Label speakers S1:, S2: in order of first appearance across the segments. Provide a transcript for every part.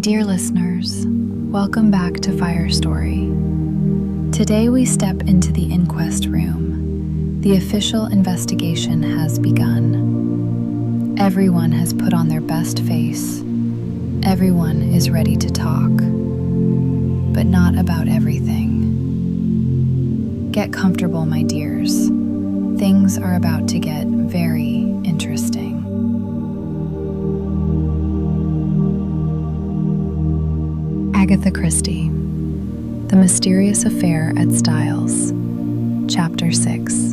S1: dear listeners, welcome back to Fire Story. Today we step into the inquest room. The official investigation has begun. Everyone has put on their best face. Everyone is ready to talk, but not about everything. Get comfortable, my dears. Things are about to get very interesting. Agatha Christie, The Mysterious Affair at Styles, Chapter 6.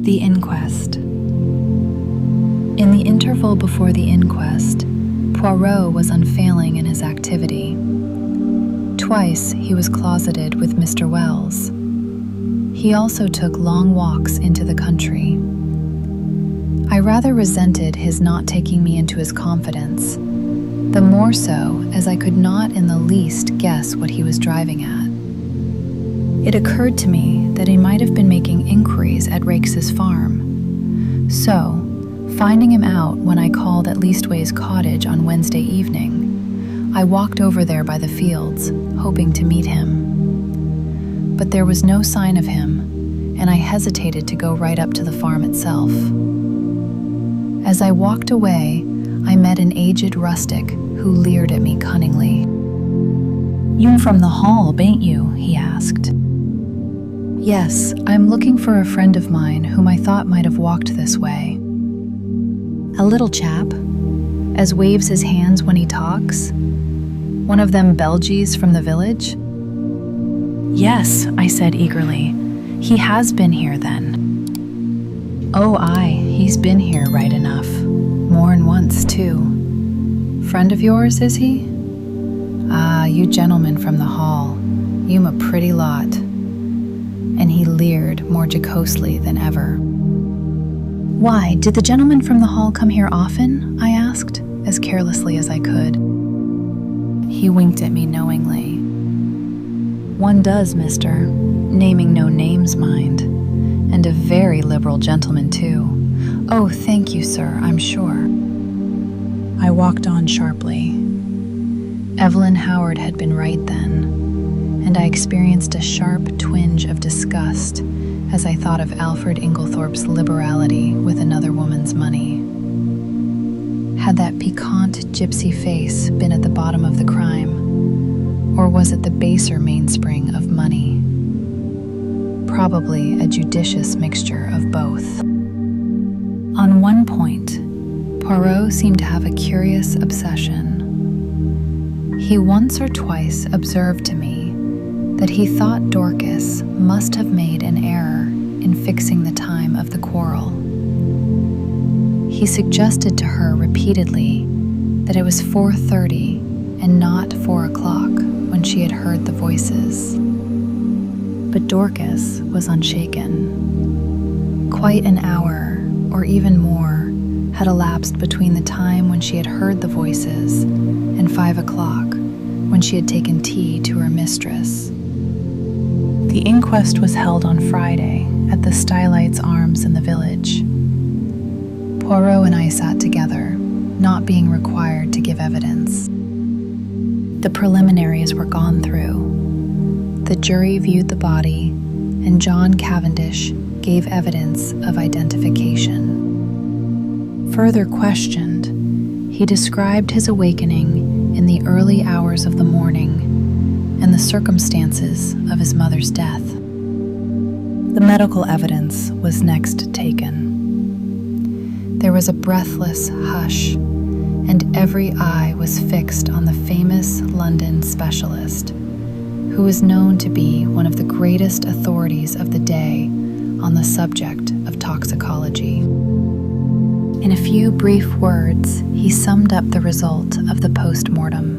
S1: The Inquest. In the interval before the inquest, Poirot was unfailing in his activity. Twice he was closeted with Mr. Wells. He also took long walks into the country. I rather resented his not taking me into his confidence, the more so as I could not in the least guess what he was driving at. It occurred to me that he might have been making inquiries at Rakes's farm. So, finding him out when I called at Leastway's cottage on Wednesday evening, I walked over there by the fields, hoping to meet him. But there was no sign of him, and I hesitated to go right up to the farm itself. As I walked away, I met an aged rustic who leered at me cunningly. "You from the Hall, bain't you?" he asked. "Yes, I'm looking for a friend of mine whom I thought might have walked this way." "A little chap, as waves his hands when he talks? One of them Belgies from the village?" "Yes," I said eagerly. "He has been here then." "Oh, aye, he's been here right enough. More'n once, too. Friend of yours, is he?" "Ah, you gentlemen from the Hall, you'm a pretty lot." And he leered more jocosely than ever. "Why, did the gentleman from the Hall come here often?" I asked, as carelessly as I could. He winked at me knowingly. "One does, mister, naming no names, mind, and a very liberal gentleman, too." "Oh, thank you, sir, I'm sure." I walked on sharply. Evelyn Howard had been right then, and I experienced a sharp twinge of disgust as I thought of Alfred Inglethorpe's liberality with another woman's money. Had that piquant gypsy face been at the bottom of the crime, or was it the baser mainspring of money? Probably a judicious mixture of both. On one point, Poirot seemed to have a curious obsession. He once or twice observed to me that he thought Dorcas must have made an error in fixing the time of the quarrel. He suggested to her repeatedly that it was 4:30 and not 4 o'clock when she had heard the voices. But Dorcas was unshaken. Quite an hour, or even more, had elapsed between the time when she had heard the voices and 5 o'clock, when she had taken tea to her mistress. The inquest was held on Friday at the Stylites Arms in the village. Poirot and I sat together, not being required to give evidence. The preliminaries were gone through. The jury viewed the body, and John Cavendish gave evidence of identification. Further questioned, he described his awakening in the early hours of the morning and the circumstances of his mother's death. The medical evidence was next taken. There was a breathless hush, and every eye was fixed on the famous London specialist, who was known to be one of the greatest authorities of the day on the subject of toxicology. In a few brief words, he summed up the result of the post-mortem.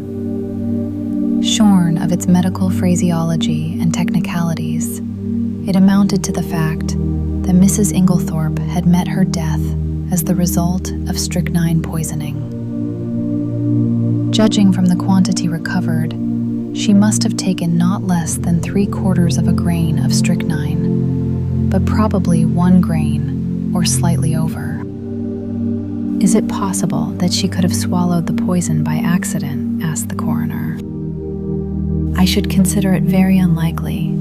S1: Shorn of its medical phraseology and technicalities, it amounted to the fact that Mrs. Inglethorpe had met her death as the result of strychnine poisoning. Judging from the quantity recovered, she must have taken not less than 3/4 of a grain of strychnine, but probably 1 grain or slightly over. Is it possible that she could have swallowed the poison by accident? asked the coroner. I should consider it very unlikely.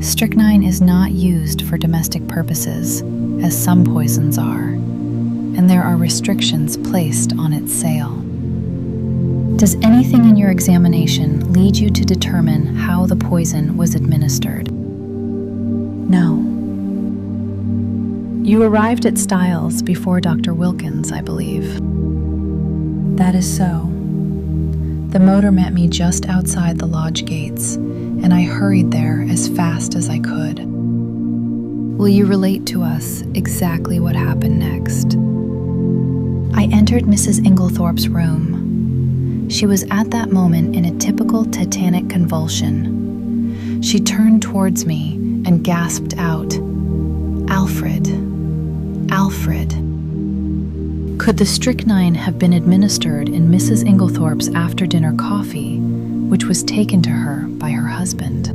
S1: Strychnine is not used for domestic purposes, as some poisons are, and there are restrictions placed on its sale. Does anything in your examination lead you to determine how the poison was administered? No. You arrived at Styles before Dr. Wilkins, I believe. That is so. The motor met me just outside the lodge gates, and I hurried there as fast as I could. Will you relate to us exactly what happened next? I entered Mrs. Inglethorpe's room. She was at that moment in a typical tetanic convulsion. She turned towards me and gasped out, "Alfred, Alfred." Could the strychnine have been administered in Mrs. Inglethorpe's after-dinner coffee, which was taken to her by her husband?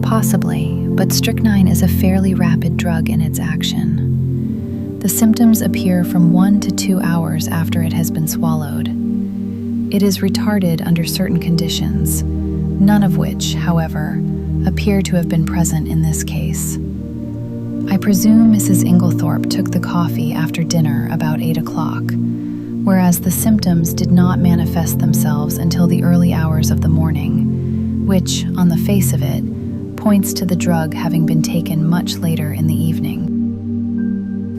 S1: Possibly, but strychnine is a fairly rapid drug in its action. The symptoms appear from 1 to 2 hours after it has been swallowed. It is retarded under certain conditions, none of which, however, appear to have been present in this case. I presume Mrs. Inglethorpe took the coffee after dinner about 8 o'clock, whereas the symptoms did not manifest themselves until the early hours of the morning, which, on the face of it, points to the drug having been taken much later in the evening.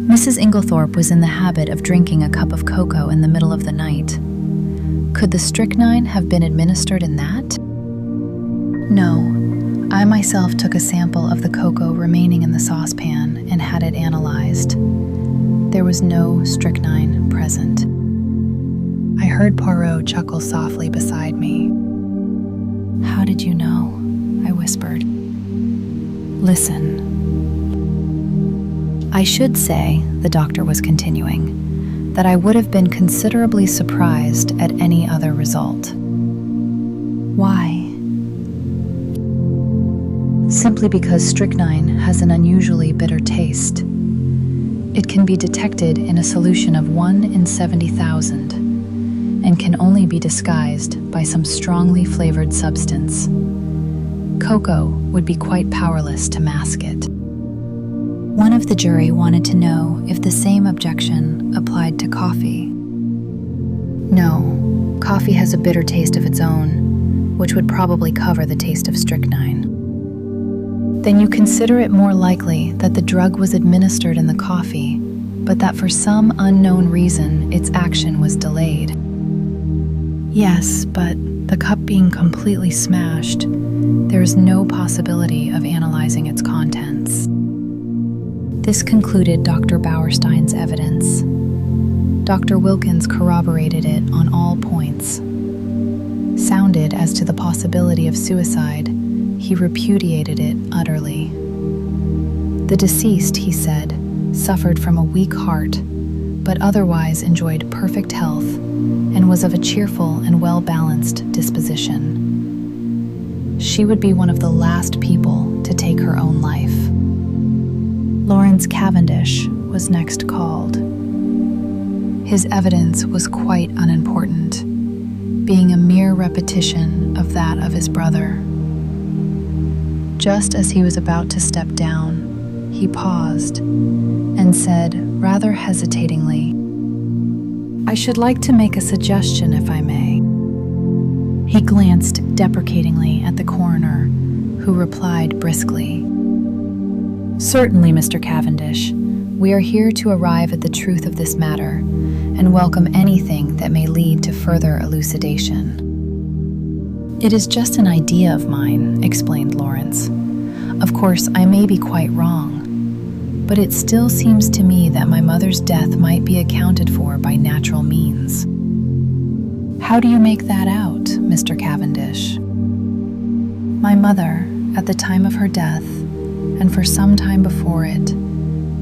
S1: Mrs. Inglethorpe was in the habit of drinking a cup of cocoa in the middle of the night. Could the strychnine have been administered in that? No. I myself took a sample of the cocoa remaining in the saucepan and had it analyzed. There was no strychnine present. I heard Poirot chuckle softly beside me. "How did you know?" I whispered. "Listen." I should say, the doctor was continuing, that I would have been considerably surprised at any other result. Why? Simply because strychnine has an unusually bitter taste. It can be detected in a solution of 1 in 70,000 and can only be disguised by some strongly flavored substance. Cocoa would be quite powerless to mask it. One of the jury wanted to know if the same objection applied to coffee. No, coffee has a bitter taste of its own, which would probably cover the taste of strychnine. Then you consider it more likely that the drug was administered in the coffee, but that for some unknown reason its action was delayed. Yes, but the cup being completely smashed, there is no possibility of analyzing its contents. This concluded Dr. Bauerstein's evidence. Dr. Wilkins corroborated it on all points. Sounded as to the possibility of suicide, he repudiated it utterly. The deceased, he said, suffered from a weak heart, but otherwise enjoyed perfect health and was of a cheerful and well-balanced disposition. She would be one of the last people to take her own life. Lawrence Cavendish was next called. His evidence was quite unimportant, being a mere repetition of that of his brother. Just as he was about to step down, he paused and said, rather hesitatingly, "I should like to make a suggestion, if I may." He glanced deprecatingly at the coroner, who replied briskly, "Certainly, Mr. Cavendish. We are here to arrive at the truth of this matter and welcome anything that may lead to further elucidation." "It is just an idea of mine," explained Lawrence. "Of course, I may be quite wrong, but it still seems to me that my mother's death might be accounted for by natural means." "How do you make that out, Mr. Cavendish?" "My mother, at the time of her death, and for some time before it,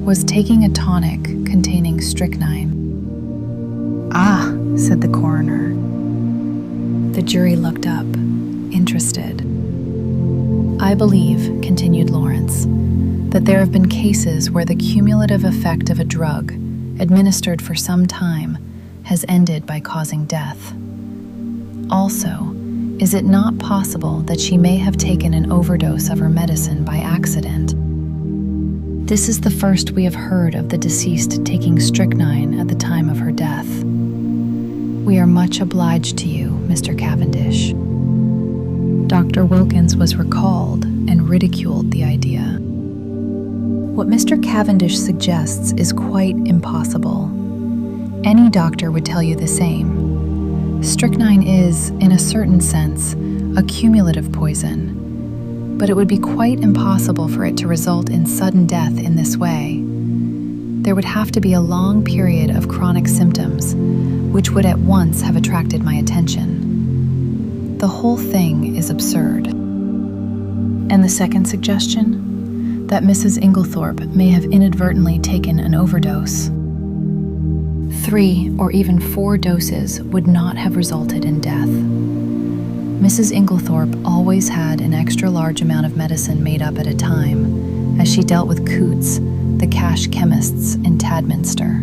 S1: was taking a tonic containing strychnine." "Ah," said the coroner. The jury looked up, interested. "I believe," continued Lawrence, "that there have been cases where the cumulative effect of a drug, administered for some time, has ended by causing death. Also, is it not possible that she may have taken an overdose of her medicine by accident? This is the first we have heard of the deceased taking strychnine at the time of her death. We are much obliged to you, Mr. Cavendish. Dr. Wilkins was recalled and ridiculed the idea. What Mr. Cavendish suggests is quite impossible. Any doctor would tell you the same. Strychnine is, in a certain sense, a cumulative poison, but it would be quite impossible for it to result in sudden death in this way. There would have to be a long period of chronic symptoms, which would at once have attracted my attention. The whole thing is absurd. And the second suggestion? That Mrs. Inglethorpe may have inadvertently taken an overdose. 3 or even 4 doses would not have resulted in death. Mrs. Inglethorpe always had an extra large amount of medicine made up at a time, as she dealt with Coots, the cash chemists in Tadminster.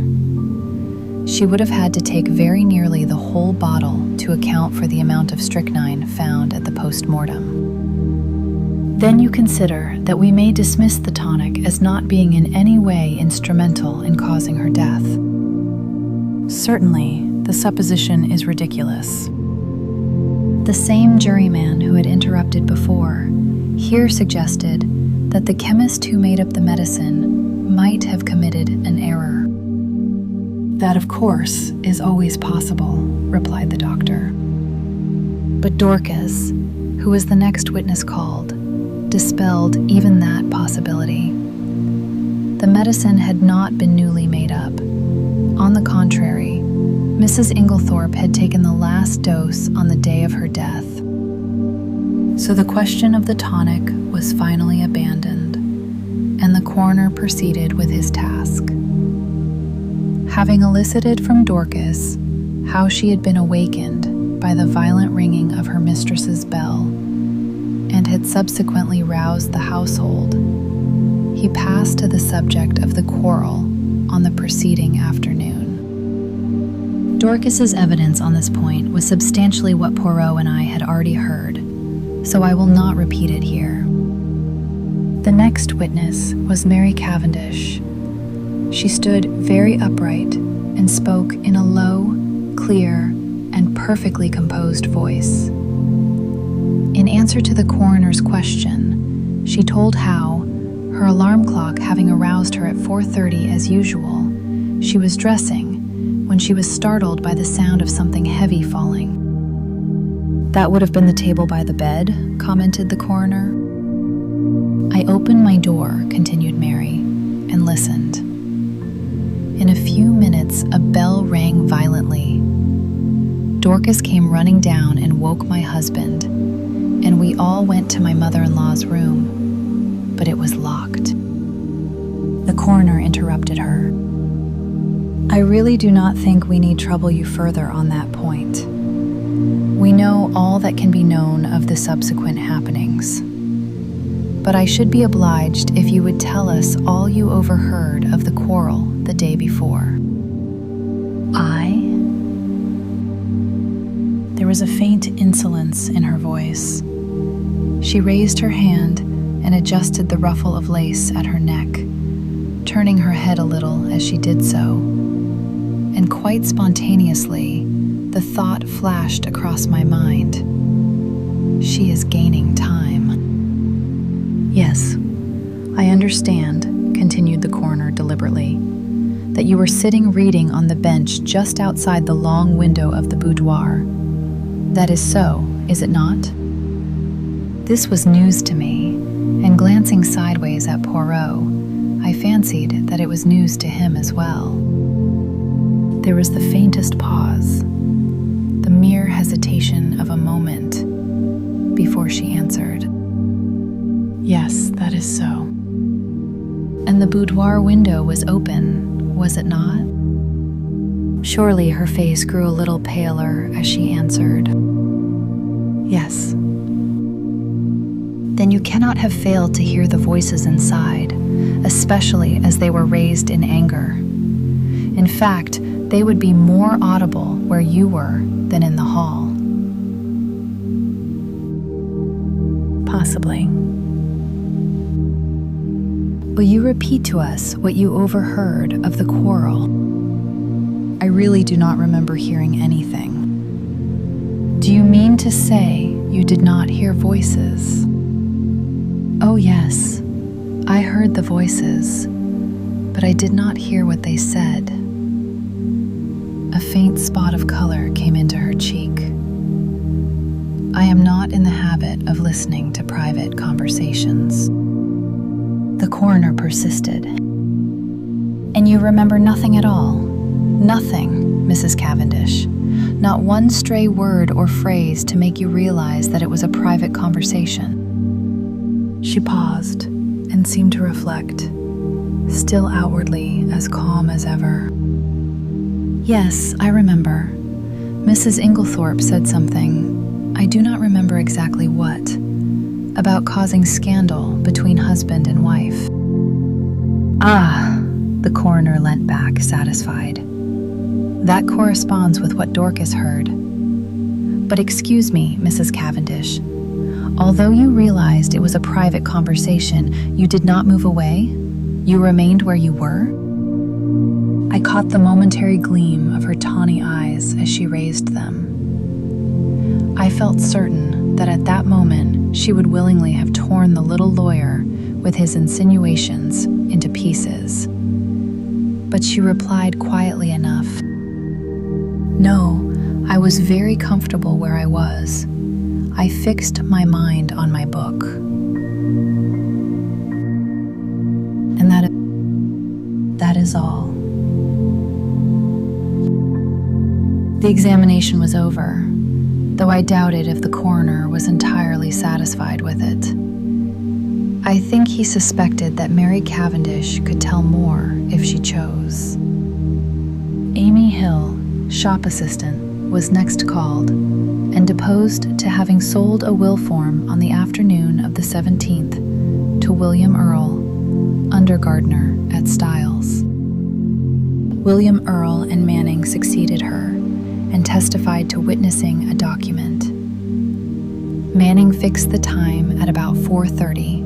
S1: She would have had to take very nearly the whole bottle to account for the amount of strychnine found at the post-mortem. Then you consider that we may dismiss the tonic as not being in any way instrumental in causing her death. Certainly, the supposition is ridiculous. The same juryman who had interrupted before here suggested that the chemist who made up the medicine might have committed an error. That, of course, is always possible, replied the doctor. But Dorcas, who was the next witness called, dispelled even that possibility. The medicine had not been newly made up. On the contrary, Mrs. Inglethorpe had taken the last dose on the day of her death. So the question of the tonic was finally abandoned, and the coroner proceeded with his task. Having elicited from Dorcas how she had been awakened by the violent ringing of her mistress's bell, and had subsequently roused the household, he passed to the subject of the quarrel on the preceding afternoon. Dorcas's evidence on this point was substantially what Poirot and I had already heard, so I will not repeat it here. The next witness was Mary Cavendish. She stood very upright and spoke in a low, clear, and perfectly composed voice. In answer to the coroner's question, she told how, her alarm clock having aroused her at 4:30 as usual, she was dressing when she was startled by the sound of something heavy falling. That would have been the table by the bed, commented the coroner. I opened my door, continued Mary, and listened. In a few minutes, a bell rang violently. Dorcas came running down and woke my husband, and we all went to my mother-in-law's room, but it was locked. The coroner interrupted her. I really do not think we need trouble you further on that point. We know all that can be known of the subsequent happenings. But I should be obliged if you would tell us all you overheard of the quarrel the day before. There was a faint insolence in her voice. She raised her hand and adjusted the ruffle of lace at her neck, turning her head a little as she did so. And quite spontaneously, the thought flashed across my mind. She is gaining time. Yes, I understand, continued the coroner deliberately, that you were sitting reading on the bench just outside the long window of the boudoir. That is so, is it not? This was news to me, and glancing sideways at Poirot, I fancied that it was news to him as well. There was the faintest pause, the mere hesitation of a moment, before she answered. Yes, that is so. And the boudoir window was open, was it not? Surely her face grew a little paler as she answered. Yes. Then you cannot have failed to hear the voices inside, especially as they were raised in anger. In fact, they would be more audible where you were than in the hall. Possibly. Will you repeat to us what you overheard of the quarrel?
S2: I really do not remember hearing anything.
S1: Do you mean to say you did not hear voices? Oh yes, I heard the voices, but I did not hear what they said. A faint spot of color came into her cheek. I am not in the habit of listening to private conversations. The coroner persisted. And you remember nothing at all? Nothing, Mrs. Cavendish. Not one stray word or phrase to make you realize that it was a private conversation. She paused and seemed to reflect, still outwardly as calm as ever. Yes, I remember. Mrs. Inglethorpe said something, I do not remember exactly what, about causing scandal between husband and wife. Ah, the coroner leant back, satisfied. That corresponds with what Dorcas heard. But excuse me, Mrs. Cavendish. Although you realized it was a private conversation, you did not move away? You remained where you were? I caught the momentary gleam of her tawny eyes as she raised them. I felt certain that at that moment she would willingly have torn the little lawyer with his insinuations into pieces. But she replied quietly enough, No, I was very comfortable where I was. I fixed my mind on my book. And that is all. The examination was over, though I doubted if the coroner was entirely satisfied with it. I think he suspected that Mary Cavendish could tell more if she chose. Amy Hill, shop assistant, was next called and deposed to having sold a will form on the afternoon of the 17th to William Earle, undergardener at Styles. William Earle and Manning succeeded her and testified to witnessing a document. Manning fixed the time at about 4:30.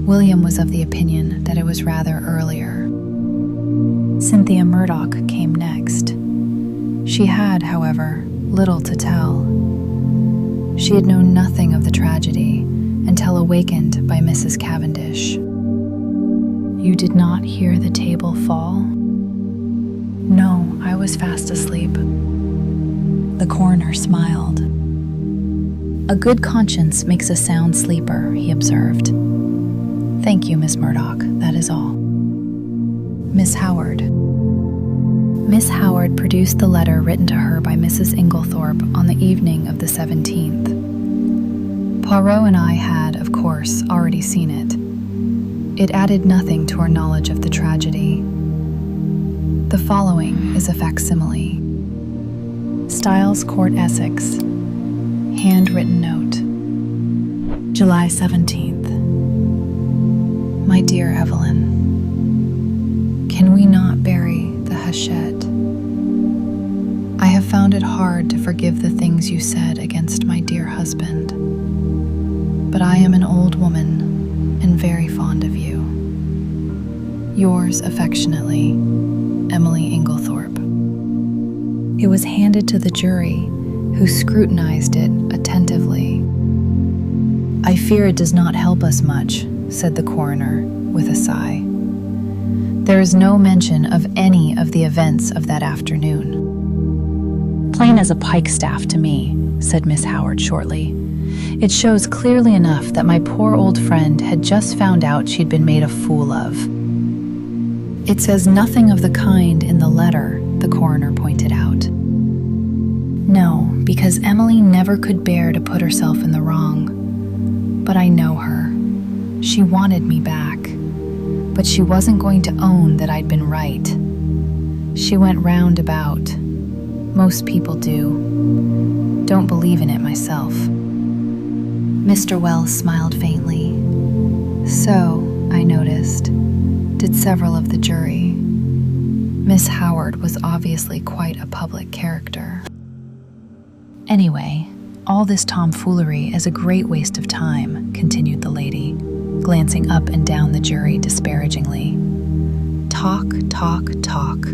S1: William was of the opinion that it was rather earlier. Cynthia Murdoch came next. She had, however, little to tell. She had known nothing of the tragedy until awakened by Mrs. Cavendish. You did not hear the table fall? No, I was fast asleep. The coroner smiled. A good conscience makes a sound sleeper, he observed. Thank you, Miss Murdoch, that is all. Miss Howard. Miss Howard produced the letter written to her by Mrs. Inglethorpe on the evening of the 17th. Poirot and I had, of course, already seen it. It added nothing to our knowledge of the tragedy. The following is a facsimile. Styles Court, Essex. Handwritten note. July 17th. My dear Evelyn, can we not bury the Hachette? I have found it hard to forgive the things you said against my dear husband, but I am an old woman and very fond of you. Yours affectionately, Emily Inglethorpe. It was handed to the jury, who scrutinized it attentively. I fear it does not help us much, said the coroner with a sigh. There is no mention of any of the events of that afternoon. Plain as a pikestaff to me, said Miss Howard shortly. It shows clearly enough that my poor old friend had just found out she'd been made a fool of. It says nothing of the kind in the letter, the coroner pointed out. No, because Emily never could bear to put herself in the wrong. But I know her. She wanted me back, but she wasn't going to own that I'd been right. She went roundabout. Most people do. Don't believe in it myself. Mr. Wells smiled faintly. So, I noticed, did several of the jury. Miss Howard was obviously quite a public character. Anyway,
S2: All this tomfoolery is a great waste of time, continued the lady, glancing up and down the jury disparagingly. Talk, talk, talk,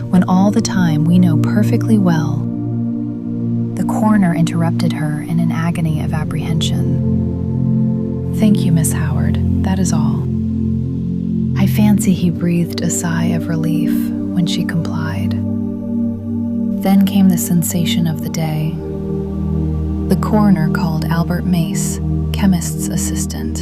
S2: when all the time we know perfectly well. The coroner interrupted her in an agony of apprehension. Thank you, Miss Howard, that is all. I fancy he breathed a sigh of relief when she complied. Then came the sensation of the day. The coroner called Albert Mace, chemist's assistant.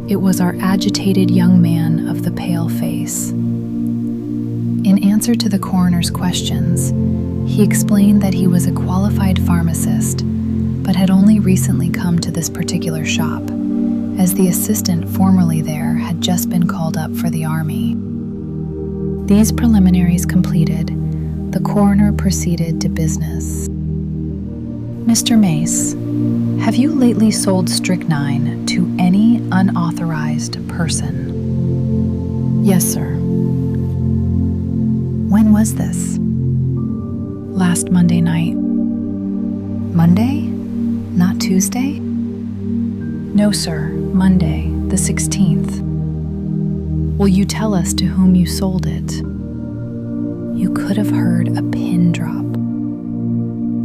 S2: It was our agitated young man of the pale face. In answer to the coroner's questions, he explained that he was a qualified pharmacist, but had only recently come to this particular shop, as the assistant formerly there had just been called up for the army. These preliminaries completed, the coroner proceeded to business. Mr. Mace, have you lately sold strychnine to any unauthorized person? Yes, sir. When was this? Last Monday night. Monday? Not Tuesday? No, sir. Monday, the 16th. Will you tell us to whom you sold it? You could have heard a pin drop.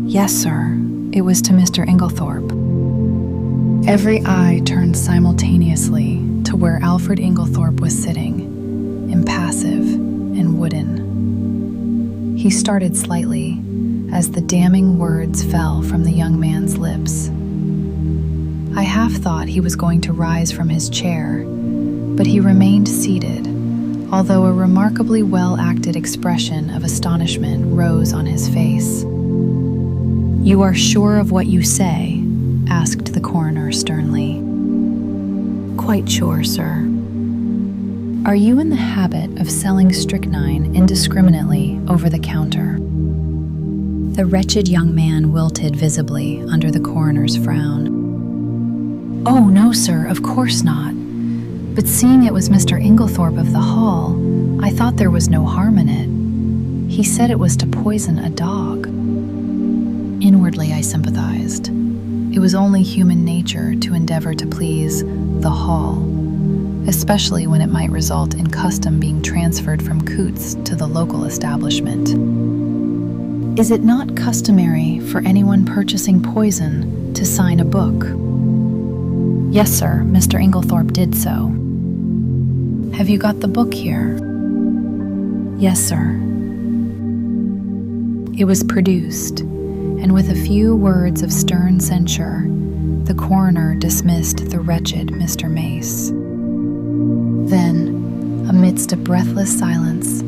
S2: Yes, sir. It was to Mr. Inglethorpe. Every eye turned simultaneously to where Alfred Inglethorpe was sitting, impassive and wooden. He started slightly as the damning words fell from the young man's lips. I half thought he was going to rise from his chair, but he remained seated, although a remarkably well-acted expression of astonishment rose on his face. You are sure of what you say? Asked the coroner sternly. Quite sure, sir. Are you in the habit of selling strychnine indiscriminately over the counter? The wretched young man wilted visibly under the coroner's frown. Oh, no, sir, of course not. But seeing it was Mr. Inglethorpe of the Hall, I thought there was no harm in it. He said it was to poison a dog. Inwardly, I sympathized. It was only human nature to endeavor to please the Hall, especially when it might result in custom being transferred from Coots to the local establishment. Is it not customary for anyone purchasing poison to sign a book? Yes, sir, Mr. Inglethorpe did so. Have you got the book here? Yes, sir. It was produced, and with a few words of stern censure, the coroner dismissed the wretched Mr. Mace. Then, amidst a breathless silence,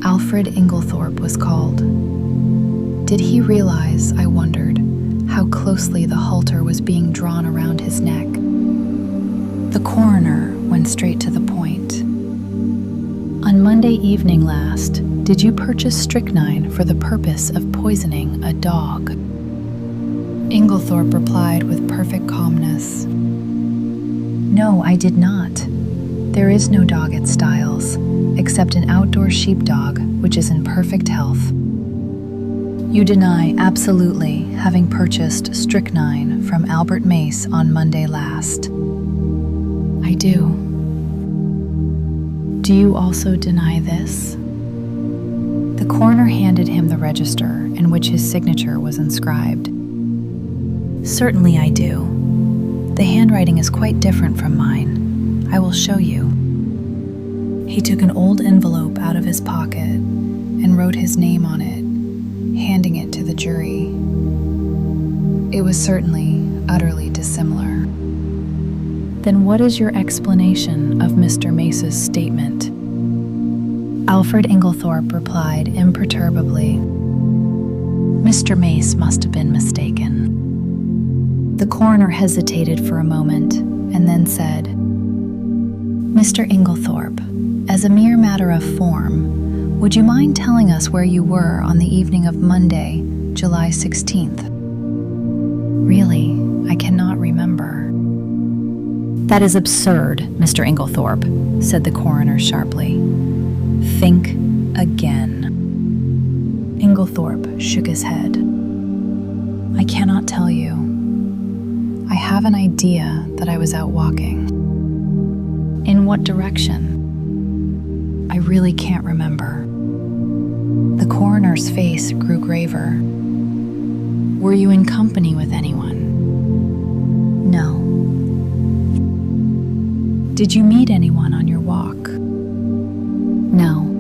S2: Alfred Inglethorpe was called. Did he realize, I wondered, how closely the halter was being drawn around his neck? The coroner went straight to the point. On Monday evening last, did you purchase strychnine for the purpose of poisoning a dog? Inglethorpe replied with perfect calmness. No, I did not. There is no dog at Styles, except an outdoor sheepdog, which is in perfect health. You deny absolutely having purchased strychnine from Albert Mace on Monday last. I do. Do you also deny this? The coroner handed him the register in which his signature was inscribed. Certainly I do. The handwriting is quite different from mine. I will show you. He took an old envelope out of his pocket and wrote his name on it, handing it to the jury. It was certainly utterly dissimilar. Then what is your explanation of Mr. Mace's statement? Alfred Inglethorpe replied imperturbably. Mr. Mace must have been mistaken. The coroner hesitated for a moment and then said, Mr. Inglethorpe, as a mere matter of form, would you mind telling us where you were on the evening of Monday, July 16th? Really, I cannot remember. That is absurd, Mr. Inglethorpe, said the coroner sharply. Think again. Inglethorpe shook his head. I cannot tell you. I have an idea that I was out walking. In what direction? I really can't remember. The coroner's face grew graver. Were you in company with anyone? No. Did you meet anyone on your walk? No.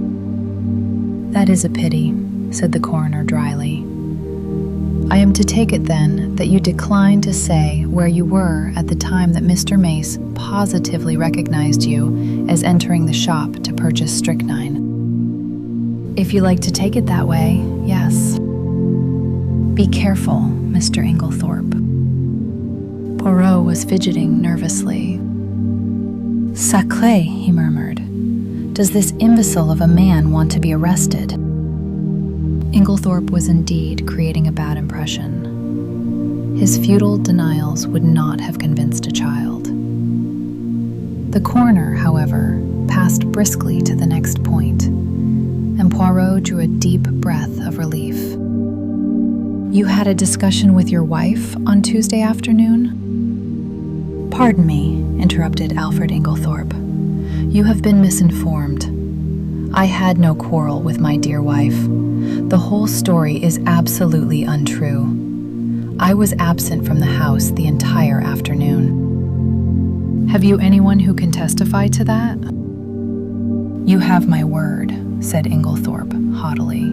S2: That is a pity, said the coroner dryly. I am to take it then that you decline to say where you were at the time that Mr. Mace positively recognized you as entering the shop to purchase strychnine. If you like to take it that way, yes. Be careful, Mr. Inglethorpe. Poirot was fidgeting nervously. Sacré, he murmured. Does this imbecile of a man want to be arrested? Inglethorpe was indeed creating a bad impression. His futile denials would not have convinced a child. The coroner, however, passed briskly to the next point, and Poirot drew a deep breath of relief. You had a discussion with your wife on Tuesday afternoon? Pardon me, interrupted Alfred Inglethorpe. You have been misinformed. I had no quarrel with my dear wife. The whole story is absolutely untrue. I was absent from the house the entire afternoon. Have you anyone who can testify to that? You have my word, said Inglethorpe haughtily.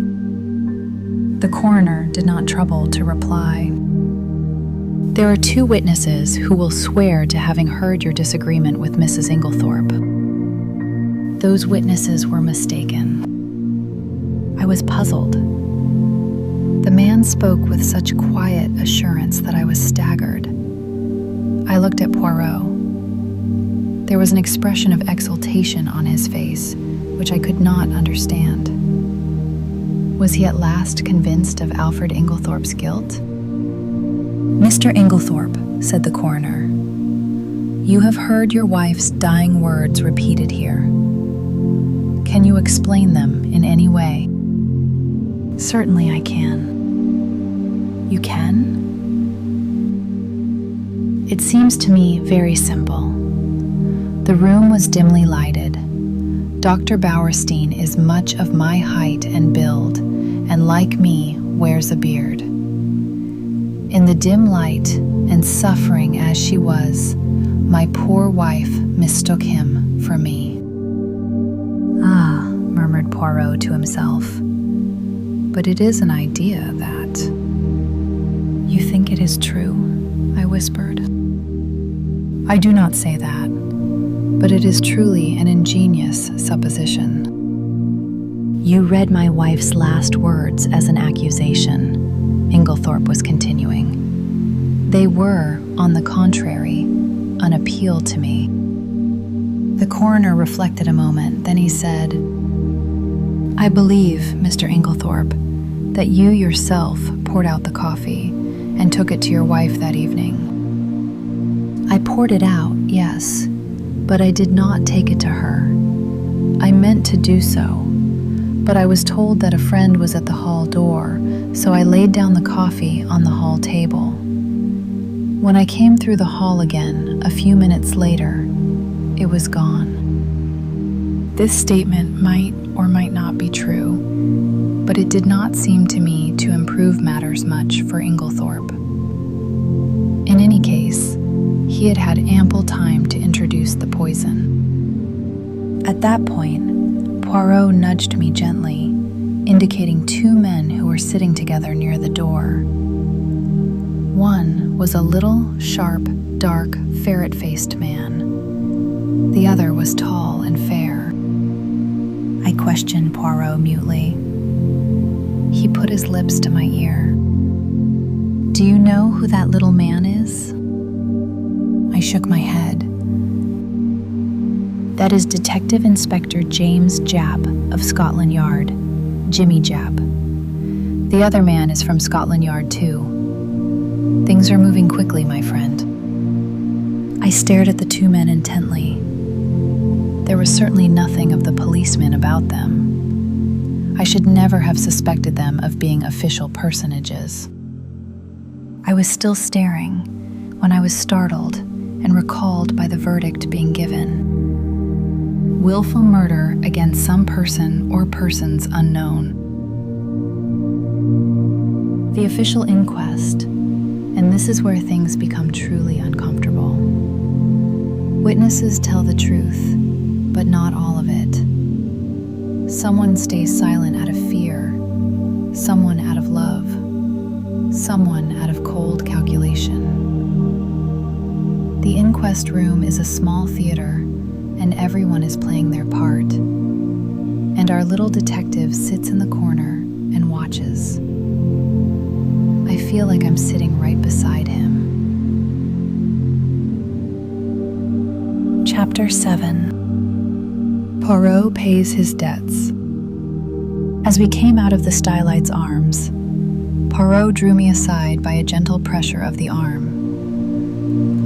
S2: The coroner did not trouble to reply. There are 2 witnesses who will swear to having heard your disagreement with Mrs. Inglethorpe. Those witnesses were mistaken. I was puzzled. The man spoke with such quiet assurance that I was staggered. I looked at Poirot. There was an expression of exultation on his face, which I could not understand. Was he at last convinced of Alfred Inglethorpe's guilt? Mr. Inglethorpe, said the coroner, you have heard your wife's dying words repeated here. Can you explain them in any way? Certainly I can. You can? It seems to me very simple. The room was dimly lighted. Dr. Bauerstein is much of my height and build, and like me, wears a beard. In the dim light, and suffering as she was, my poor wife mistook him for me. Ah, murmured Poirot to himself. But it is an idea that... You think it is true? I whispered. I do not say that, but it is truly an ingenious supposition. You read my wife's last words as an accusation, Inglethorpe was continuing. They were, on the contrary, an appeal to me. The coroner reflected a moment, then he said, I believe, Mr. Inglethorpe, that you yourself poured out the coffee and took it to your wife that evening. I poured it out, yes, but I did not take it to her. I meant to do so, but I was told that a friend was at the hall door, so I laid down the coffee on the hall table. When I came through the hall again, a few minutes later, it was gone. This statement might or might not be true, but it did not seem to me to improve matters much for Inglethorpe. In any case, he had had ample time to introduce the poison. At that point, Poirot nudged me gently, indicating 2 men who were sitting together near the door. One was a little, sharp, dark, ferret-faced man. The other was tall and fair. I questioned Poirot mutely. He put his lips to my ear. Do you know who that little man is? I shook my head. That is Detective Inspector James Japp of Scotland Yard, Jimmy Japp. The other man is from Scotland Yard too. Things are moving quickly, my friend. I stared at the 2 men intently. There was certainly nothing of the policeman about them. I should never have suspected them of being official personages. I was still staring when I was startled and recalled by the verdict being given. Willful murder against some person or persons unknown. The official inquest, and this is where things become truly uncomfortable. Witnesses tell the truth, but not all of it. Someone stays silent out of fear, someone out of love, someone out of cold calculation. The inquest room is a small theater, and everyone is playing their part. And our little detective sits in the corner and watches. I feel like I'm sitting right beside him. Chapter 7. Poirot pays his debts. As we came out of the Stylites' arms, Poirot drew me aside by a gentle pressure of the arm.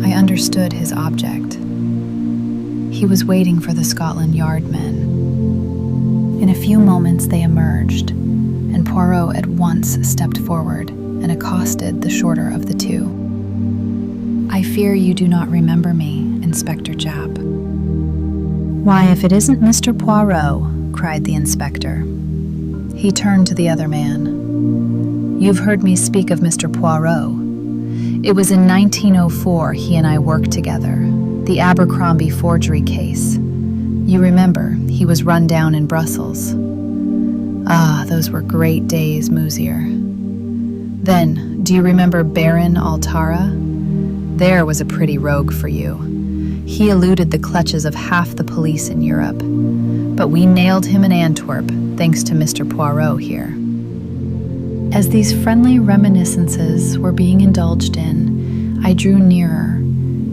S2: I understood his object. He was waiting for the Scotland Yard men. In a few moments they emerged, and Poirot at once stepped forward and accosted the shorter of the two. "I fear you do not remember me, Inspector Japp." "Why, if it isn't Mr. Poirot," cried the inspector. He turned to the other man. "You've heard me speak of Mr. Poirot. It was in 1904 he and I worked together, the Abercrombie forgery case. You remember, he was run down in Brussels. Ah, those were great days, Musier. Then, do you remember Baron Altara? There was a pretty rogue for you. He eluded the clutches of half the police in Europe, but we nailed him in Antwerp, thanks to Mr. Poirot here." As these friendly reminiscences were being indulged in, I drew nearer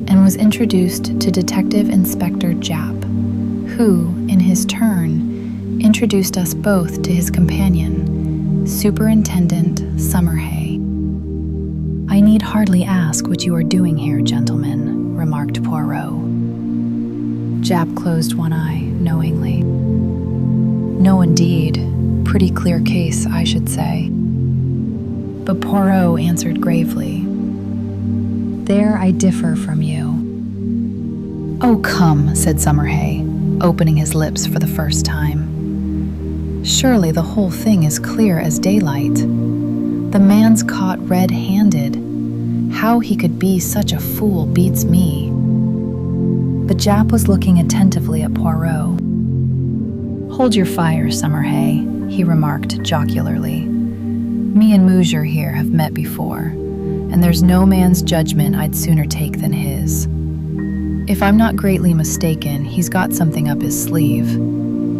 S2: and was introduced to Detective Inspector Japp, who, in his turn, introduced us both to his companion, Superintendent Summerhay. "I need hardly ask what you are doing here, gentlemen," remarked Poirot. Japp closed one eye, knowingly. "No, indeed. Pretty clear case, I should say." But Poirot answered gravely, "There I differ from you." "Oh, come," said Summerhay, opening his lips for the first time. "Surely the whole thing is clear as daylight. The man's caught red-handed. How he could be such a fool beats me." But Japp was looking attentively at Poirot. "Hold your fire, Summerhay," he remarked jocularly. "Me and Musier here have met before, and there's no man's judgment I'd sooner take than his. If I'm not greatly mistaken, he's got something up his sleeve.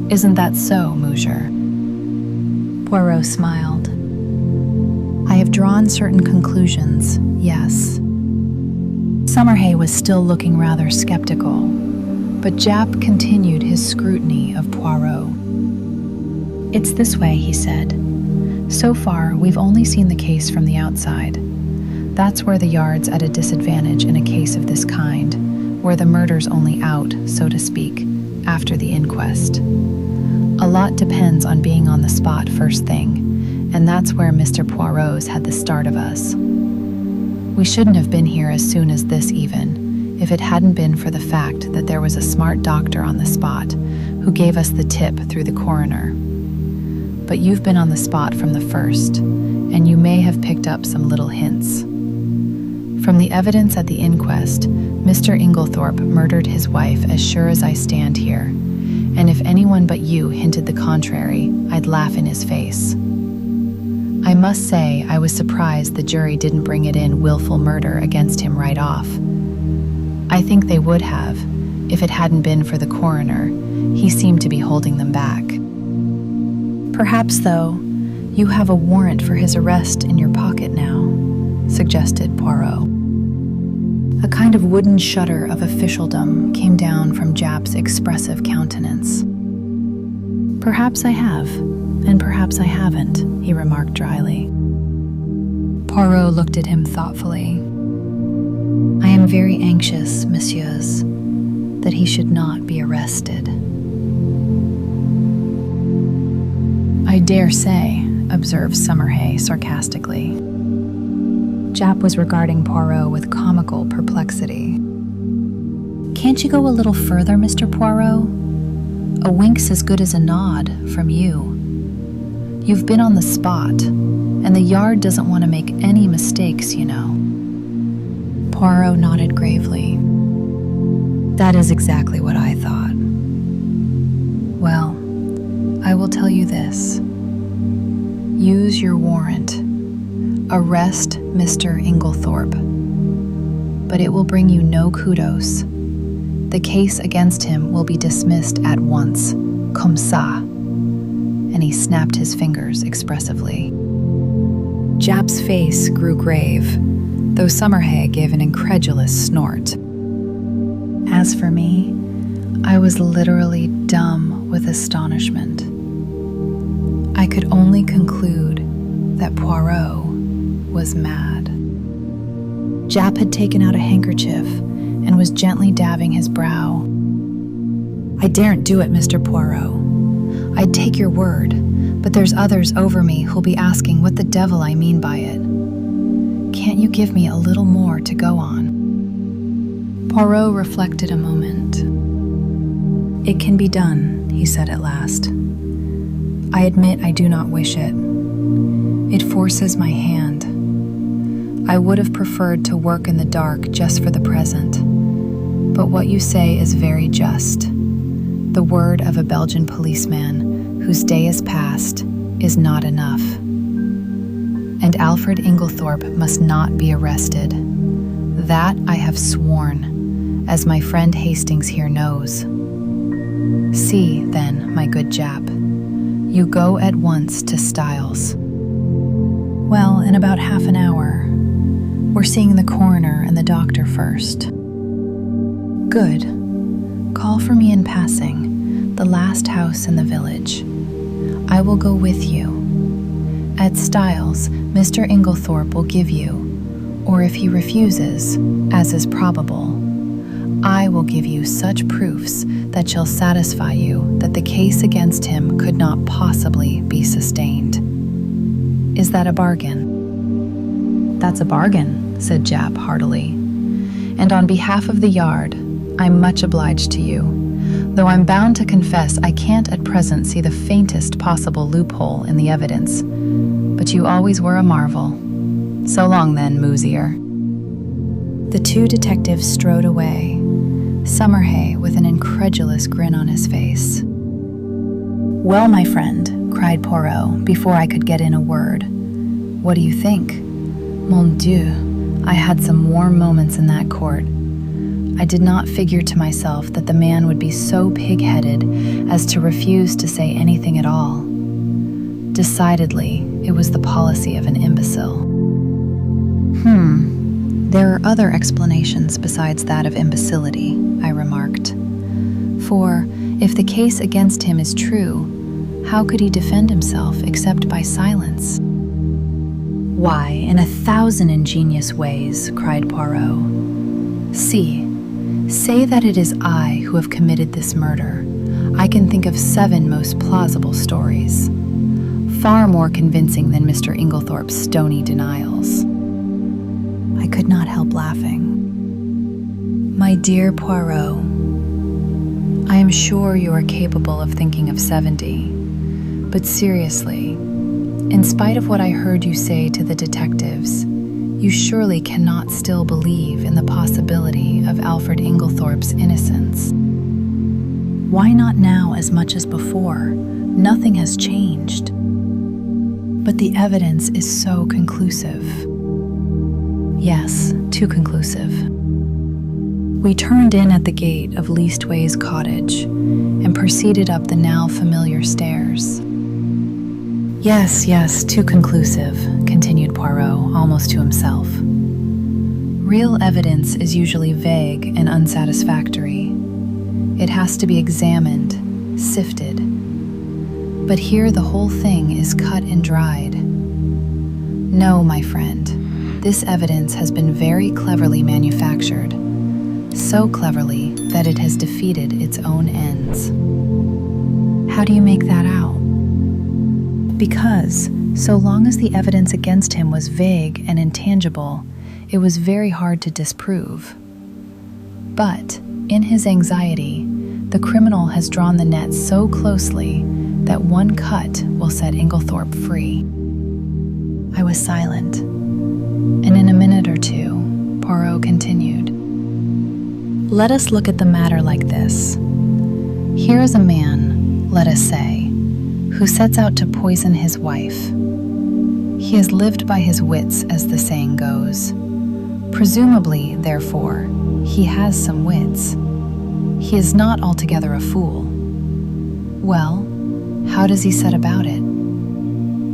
S2: Isn't that so, Musier?" Poirot smiled. "I have drawn certain conclusions, yes." Summerhay was still looking rather skeptical, but Japp continued his scrutiny of Poirot. "It's this way," he said. "So far, we've only seen the case from the outside. That's where the Yard's at a disadvantage in a case of this kind, where the murder's only out, so to speak, after the inquest. A lot depends on being on the spot first thing, and that's where Mr. Poirot's had the start of us. We shouldn't have been here as soon as this even, if it hadn't been for the fact that there was a smart doctor on the spot who gave us the tip through the coroner. But you've been on the spot from the first, and you may have picked up some little hints. From the evidence at the inquest, Mr. Inglethorpe murdered his wife as sure as I stand here, and if anyone but you hinted the contrary, I'd laugh in his face. I must say I was surprised the jury didn't bring it in willful murder against him right off. I think they would have, if it hadn't been for the coroner. He seemed to be holding them back. Perhaps, though, you have a warrant for his arrest in your pocket now, suggested Poirot. A kind of wooden shudder of officialdom came down from Japp's expressive countenance. Perhaps I have, and perhaps I haven't, he remarked dryly. Poirot looked at him thoughtfully. I am very anxious, messieurs, that he should not be arrested. I dare say, observed Summerhay sarcastically. Jap was regarding Poirot with comical perplexity.
S1: Can't you go a little further, Mr. Poirot? A wink's as good as a nod from you. You've been on the spot, and the Yard doesn't want to make any mistakes, you know.
S2: Poirot nodded gravely. That is exactly what I thought. Well, I will tell you this. Use your warrant. Arrest Mr. Inglethorpe. But it will bring you no kudos. The case against him will be dismissed at once, comme ça. And he snapped his fingers expressively. Jap's face grew grave, though Summerhay gave an incredulous snort. As for me, I was literally dumb with astonishment. I could only conclude that Poirot was mad. Jap had taken out a handkerchief and was gently dabbing his brow. I daren't do it, Mr. Poirot. I'd take your word, but there's others over me who'll be asking what the devil I mean by it. Can't you give me a little more to go on? Poirot reflected a moment. It can be done, he said at last. I admit I do not wish it. It forces my hand. I would have preferred to work in the dark just for the present. But what you say is very just. The word of a Belgian policeman whose day is past is not enough. And Alfred Inglethorpe must not be arrested. That I have sworn, as my friend Hastings here knows. See, then, my good Jap, you go at once to Styles. Well, in about half an hour. We're seeing the coroner and the doctor first. Good. Call for me in passing, the last house in the village. I will go with you. At Styles, Mr. Inglethorpe will give you, or if he refuses, as is probable, I will give you such proofs that shall satisfy you that the case against him could not possibly be sustained. Is that a bargain? That's a bargain, said Jap heartily. And on behalf of the Yard, I'm much obliged to you, though I'm bound to confess I can't at present see the faintest possible loophole in the evidence. But you always were a marvel. So long then, Moosier. The two detectives strode away, Summerhay with an incredulous grin on his face. Well, my friend, cried Poirot before I could get in a word. What do you think? Mon Dieu, I had some warm moments in that court. I did not figure to myself that the man would be so pig-headed as to refuse to say anything at all. Decidedly, it was the policy of an imbecile. There are other explanations besides that of imbecility, I remarked. For, if the case against him is true, how could he defend himself except by silence? Why, in 1,000 ingenious ways, cried Poirot. See, say that it is I who have committed this murder. I can think of 7 most plausible stories, far more convincing than Mr. Inglethorpe's stony denials. I could not help laughing. My dear Poirot, I am sure you are capable of thinking of 70, but seriously, in spite of what I heard you say to the detectives, you surely cannot still believe in the possibility of Alfred Inglethorpe's innocence. Why not now as much as before? Nothing has changed. But the evidence is so conclusive. Yes, too conclusive. We turned in at the gate of Leastways Cottage and proceeded up the now familiar stairs. Yes, too conclusive, continued Poirot, almost to himself. Real evidence is usually vague and unsatisfactory. It has to be examined, sifted. But here the whole thing is cut and dried. No, my friend, this evidence has been very cleverly manufactured, so cleverly that it has defeated its own ends. How do you make that out? Because, So long as the evidence against him was vague and intangible, it was very hard to disprove. But, in his anxiety, the criminal has drawn the net so closely that one cut will set Inglethorpe free. I was silent, and in a minute or two, Poirot continued. Let us look at the matter like this. Here is a man, let us say, who sets out to poison his wife. He has lived by his wits, as the saying goes. Presumably, therefore, he has some wits. He is not altogether a fool. Well, how does he set about it?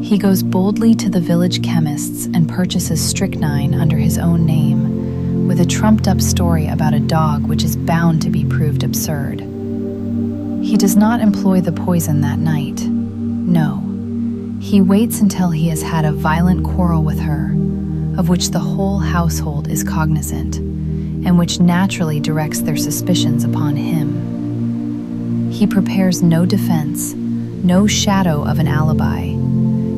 S2: He goes boldly to the village chemist's and purchases strychnine under his own name, with a trumped-up story about a dog which is bound to be proved absurd. He does not employ the poison that night. No. He waits until he has had a violent quarrel with her, of which the whole household is cognizant, and which naturally directs their suspicions upon him. He prepares no defense, no shadow of an alibi,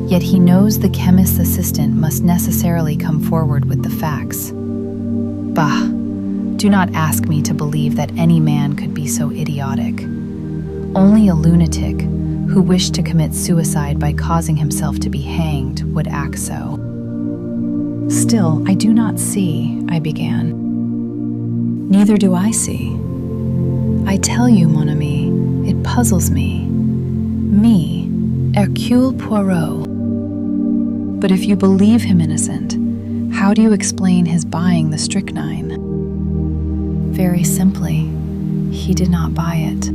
S2: yet he knows the chemist's assistant must necessarily come forward with the facts. Bah! Do not ask me to believe that any man could be so idiotic. Only a lunatic who wished to commit suicide by causing himself to be hanged would act so. Still, I do not see, I began. Neither do I see. I tell you, mon ami, it puzzles me. Me, Hercule Poirot. But if you believe him innocent, how do you explain his buying the strychnine? Very simply, he did not buy it.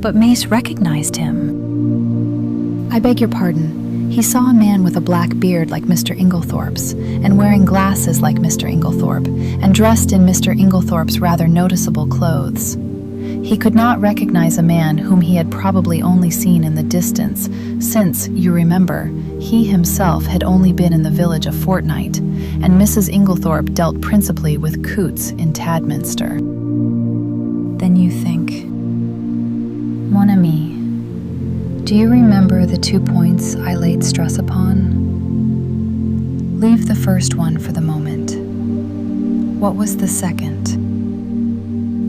S2: But Mace recognized him. I beg your pardon. He saw a man with a black beard like Mr. Inglethorpe's, and wearing glasses like Mr. Inglethorpe, and dressed in Mr. Inglethorpe's rather noticeable clothes. He could not recognize a man whom he had probably only seen in the distance, since, you remember, he himself had only been in the village a fortnight, and Mrs. Inglethorpe dealt principally with coots in Tadminster. Then you think, mon ami, do you remember the 2 points I laid stress upon? Leave the first one for the moment. What was the second?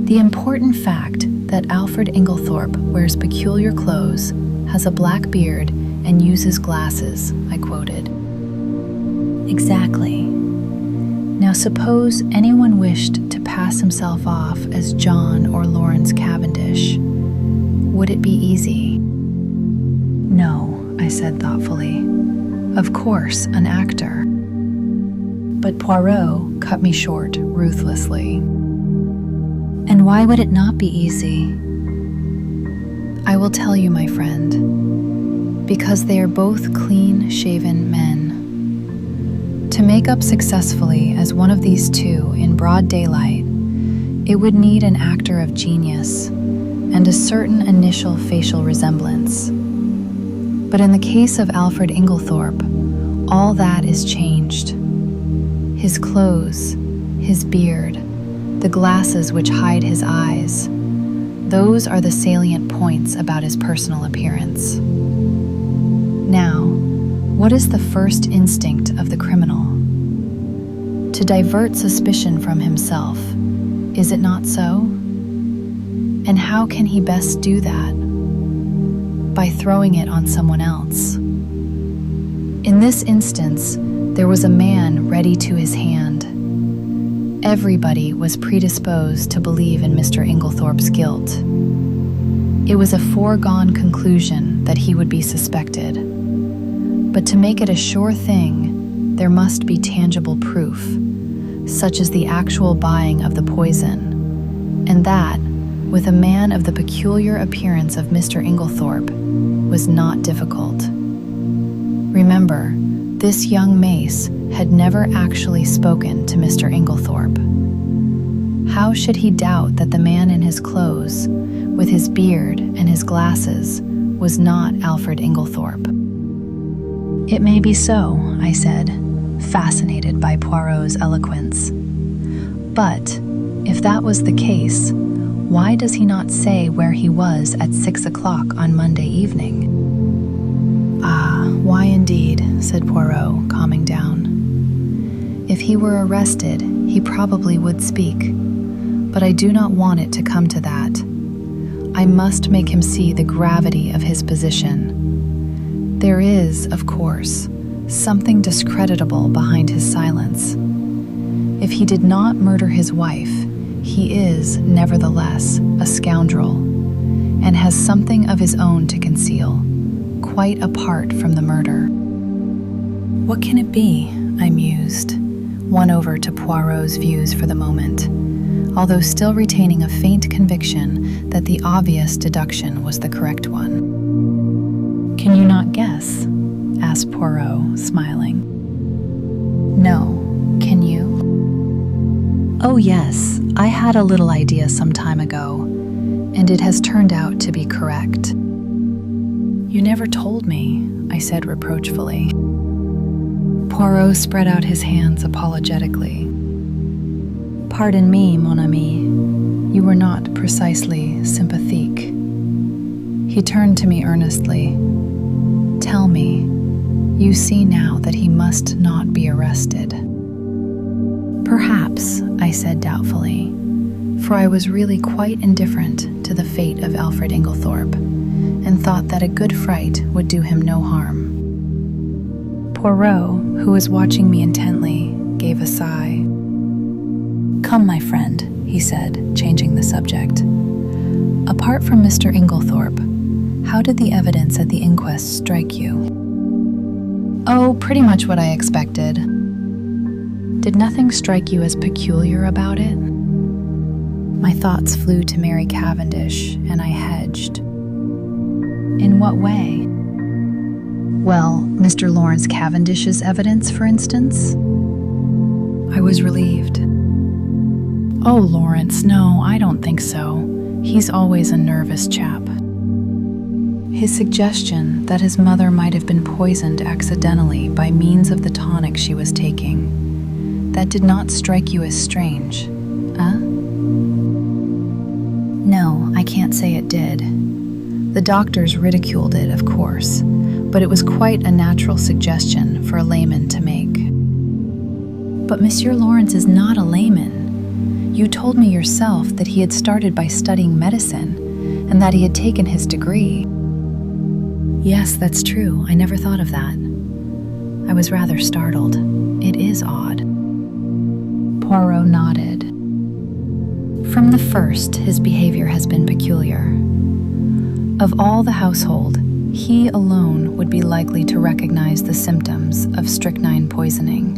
S2: The important fact that Alfred Inglethorpe wears peculiar clothes, has a black beard, and uses glasses, I quoted. Exactly. Now suppose anyone wished to pass himself off as John or Lawrence Cavendish. Would it be easy? No, I said thoughtfully. Of course, an actor. But Poirot cut me short ruthlessly. And why would it not be easy? I will tell you, my friend, because they are both clean-shaven men. To make up successfully as one of these two in broad daylight, it would need an actor of genius and a certain initial facial resemblance. But in the case of Alfred Inglethorpe, all that is changed. His clothes, his beard, the glasses which hide his eyes, those are the salient points about his personal appearance. Now, what is the first instinct of the criminal? To divert suspicion from himself, is it not so? And how can he best do that? By throwing it on someone else. In this instance, there was a man ready to his hand. Everybody was predisposed to believe in Mr. Inglethorpe's guilt. It was a foregone conclusion that he would be suspected. But to make it a sure thing, there must be tangible proof, such as the actual buying of the poison, and that, with a man of the peculiar appearance of Mr. Inglethorpe, was not difficult. Remember, this young Mace had never actually spoken to Mr. Inglethorpe. How should he doubt that the man in his clothes, with his beard and his glasses, was not Alfred Inglethorpe? It may be so, I said, fascinated by Poirot's eloquence. But, if that was the case, why does he not say where he was at 6 o'clock on Monday evening? "Ah, why indeed," said Poirot, calming down. "If he were arrested, he probably would speak, but I do not want it to come to that. I must make him see the gravity of his position. There is, of course, something discreditable behind his silence. If he did not murder his wife, he is, nevertheless, a scoundrel, and has something of his own to conceal, quite apart from the murder." "What can it be?" I mused, won over to Poirot's views for the moment, although still retaining a faint conviction that the obvious deduction was the correct one. "Can you not guess?" asked Poirot, smiling. "No. Can you?" "Oh yes, I had a little idea some time ago, and it has turned out to be correct." "You never told me," I said reproachfully. Poirot spread out his hands apologetically. "Pardon me, mon ami. You were not precisely sympathique." He turned to me earnestly. "Tell me, you see now that he must not be arrested." "Perhaps," I said doubtfully, for I was really quite indifferent to the fate of Alfred Inglethorpe, and thought that a good fright would do him no harm. Poirot, who was watching me intently, gave a sigh. "Come, my friend," he said, changing the subject. "Apart from Mr. Inglethorpe, how did the evidence at the inquest strike you?" "Oh, pretty much what I expected." "Did nothing strike you as peculiar about it?" My thoughts flew to Mary Cavendish, and I hedged. "In what way?" "Well, Mr. Lawrence Cavendish's evidence, for instance." I was relieved. "Oh, Lawrence, no, I don't think so. He's always a nervous chap." His suggestion that his mother might have been poisoned accidentally by means of the tonic she was taking, that did not strike you as strange, huh? No, I can't say it did. The doctors ridiculed it, of course, but it was quite a natural suggestion for a layman to make. "But Monsieur Lawrence is not a layman. You told me yourself that he had started by studying medicine, and that he had taken his degree." "Yes, that's true. I never thought of that." I was rather startled. It is odd. Poirot nodded. "From the first, his behavior has been peculiar. Of all the household, he alone would be likely to recognize the symptoms of strychnine poisoning.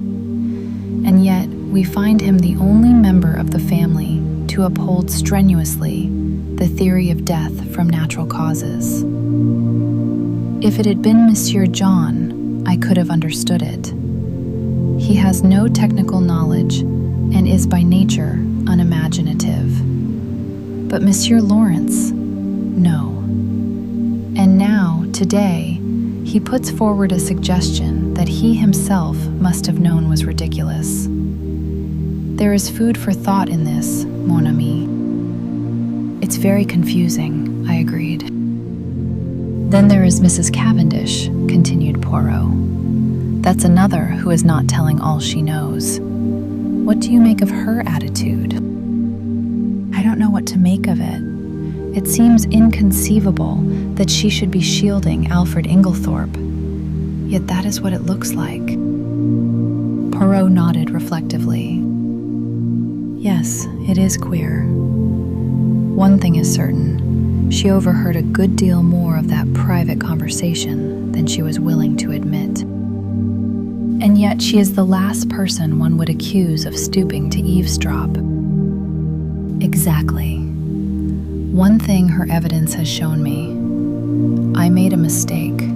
S2: And yet, we find him the only member of the family to uphold strenuously the theory of death from natural causes. If it had been Monsieur John, I could have understood it. He has no technical knowledge and is by nature unimaginative. But Monsieur Lawrence, no. And now, today, he puts forward a suggestion that he himself must have known was ridiculous. There is food for thought in this, mon ami." "It's very confusing," I agreed. "Then there is Mrs. Cavendish," continued Poirot. "That's another who is not telling all she knows. What do you make of her attitude?" "I don't know what to make of it. It seems inconceivable that she should be shielding Alfred Inglethorpe. Yet that is what it looks like." Poirot nodded reflectively. "Yes, it is queer. One thing is certain. She overheard a good deal more of that private conversation than she was willing to admit. And yet she is the last person one would accuse of stooping to eavesdrop." "Exactly. One thing her evidence has shown me. I made a mistake.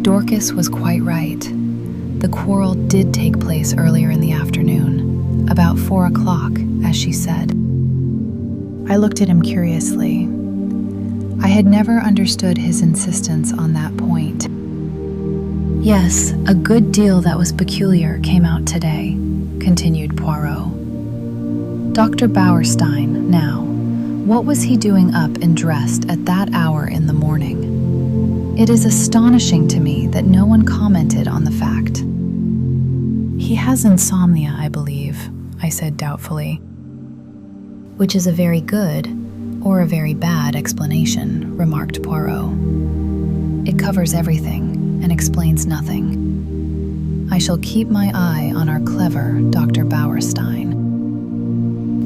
S2: Dorcas was quite right. The quarrel did take place earlier in the afternoon, about 4 o'clock, as she said." I looked at him curiously. I had never understood his insistence on that point. "Yes, a good deal that was peculiar came out today," continued Poirot. "Dr. Bauerstein, now, what was he doing up and dressed at that hour in the morning? It is astonishing to me that no one commented on the fact. He has insomnia, I believe, I said doubtfully. Which is a very good or a very bad explanation, remarked Poirot. It covers everything and explains nothing. I shall keep my eye on our clever Dr. Bauerstein.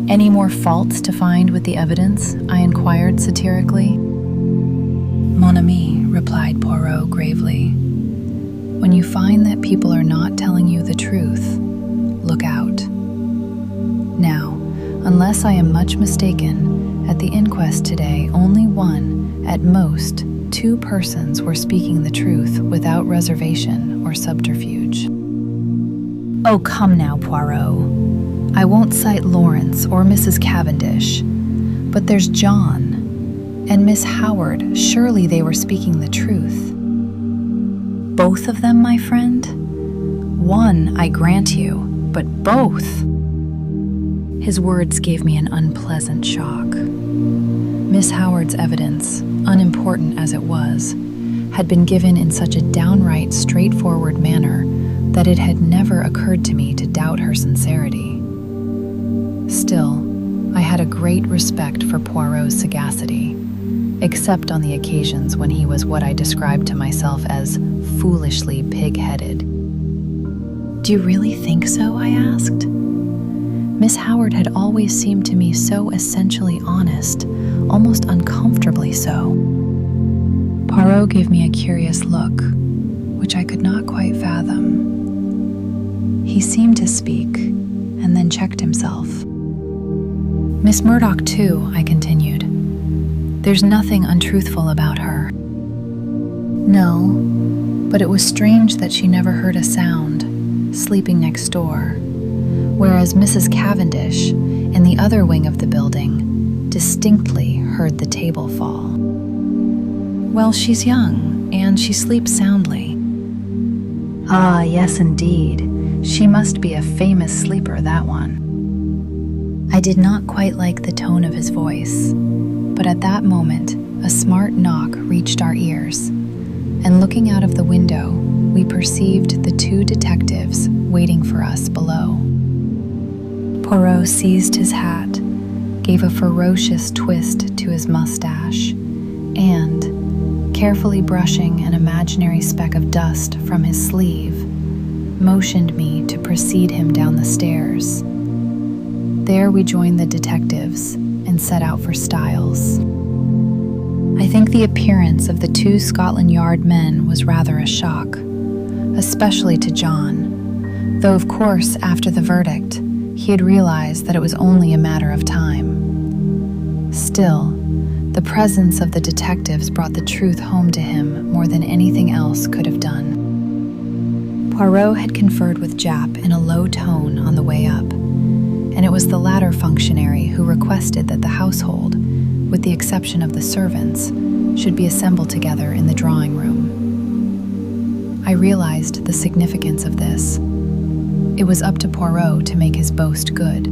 S2: Any more faults to find with the evidence? I inquired satirically. Mon ami, replied Poirot gravely. When you find that people are not telling you the truth, look out. Now, unless I am much mistaken, at the inquest today, only one, at most, 2 persons were speaking the truth without reservation or subterfuge. Oh, come now, Poirot. I won't cite Lawrence or Mrs. Cavendish, but there's John and Miss Howard. Surely they were speaking the truth. Both of them, my friend? One, I grant you, but both. His words gave me an unpleasant shock. Miss Howard's evidence, unimportant as it was, had been given in such a downright, straightforward manner that it had never occurred to me to doubt her sincerity. Still, I had a great respect for Poirot's sagacity, except on the occasions when he was what I described to myself as foolishly pig-headed. Do you really think so? I asked. Miss Howard had always seemed to me so essentially honest, almost uncomfortably so. Poirot gave me a curious look, which I could not quite fathom. He seemed to speak, and then checked himself. Miss Murdoch, too, I continued. There's nothing untruthful about her. No, but it was strange that she never heard a sound, sleeping next door, whereas Mrs. Cavendish, in the other wing of the building, distinctly heard the table fall. Well, she's young, and she sleeps soundly. Ah, yes, indeed. She must be a famous sleeper, that one. I did not quite like the tone of his voice, but at that moment, a smart knock reached our ears, and looking out of the window, we perceived the 2 detectives waiting for us below. Poirot seized his hat, gave a ferocious twist to his mustache, and, carefully brushing an imaginary speck of dust from his sleeve, motioned me to precede him down the stairs. There we joined the detectives and set out for Styles. I think the appearance of the 2 Scotland Yard men was rather a shock, especially to John, though of course after the verdict, he had realized that it was only a matter of time. Still, the presence of the detectives brought the truth home to him more than anything else could have done. Poirot had conferred with Japp in a low tone on the way up, and it was the latter functionary who requested that the household, with the exception of the servants, should be assembled together in the drawing room. I realized the significance of this. It was up to Poirot to make his boast good.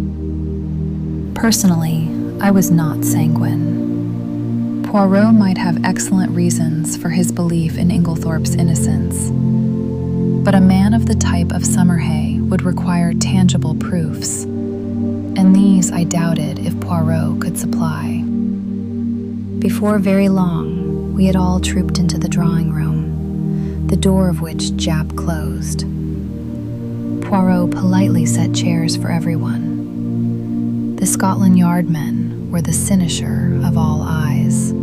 S2: Personally, I was not sanguine. Poirot might have excellent reasons for his belief in Inglethorpe's innocence, but a man of the type of Summerhay would require tangible proofs, and these I doubted if Poirot could supply. Before very long, we had all trooped into the drawing room, the door of which Japp closed. Poirot politely set chairs for everyone. The Scotland Yard men were the cynosure of all eyes.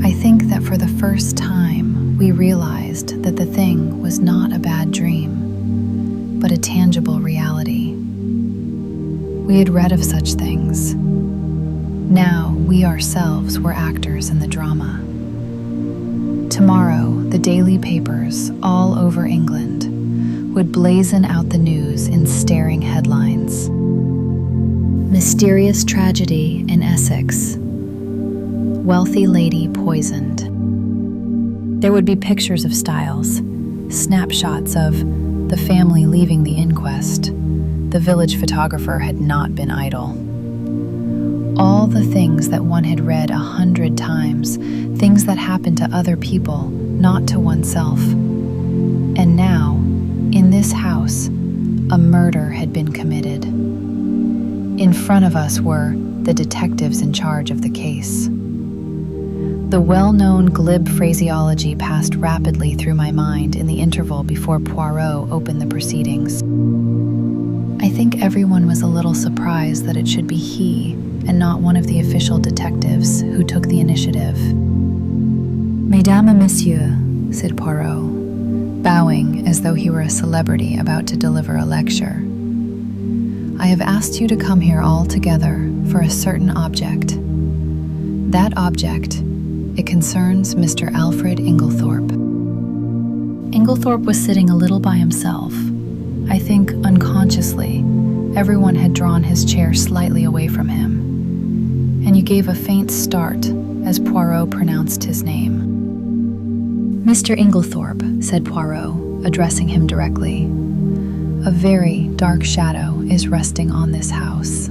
S2: I think that for the first time, we realized that the thing was not a bad dream, but a tangible reality. We had read of such things. Now we ourselves were actors in the drama. Tomorrow, the daily papers all over England would blazon out the news in staring headlines. Mysterious tragedy in Essex. Wealthy lady poisoned. There would be pictures of Styles, snapshots of the family leaving the inquest. The village photographer had not been idle. all the things that one had read 100 times, things that happened to other people, not to oneself. And now, in this house, a murder had been committed. In front of us were the detectives in charge of the case. The well-known glib phraseology passed rapidly through my mind in the interval before Poirot opened the proceedings. I think everyone was a little surprised that it should be he and not one of the official detectives who took the initiative. Mesdames et messieurs, said Poirot, bowing as though he were a celebrity about to deliver a lecture. I have asked you to come here all together for a certain object. That object, it concerns Mr. Alfred Inglethorpe. Inglethorpe was sitting a little by himself. I think unconsciously, everyone had drawn his chair slightly away from him, and you gave a faint start as Poirot pronounced his name. Mr. Inglethorpe, said Poirot, addressing him directly, a very dark shadow is resting on this house.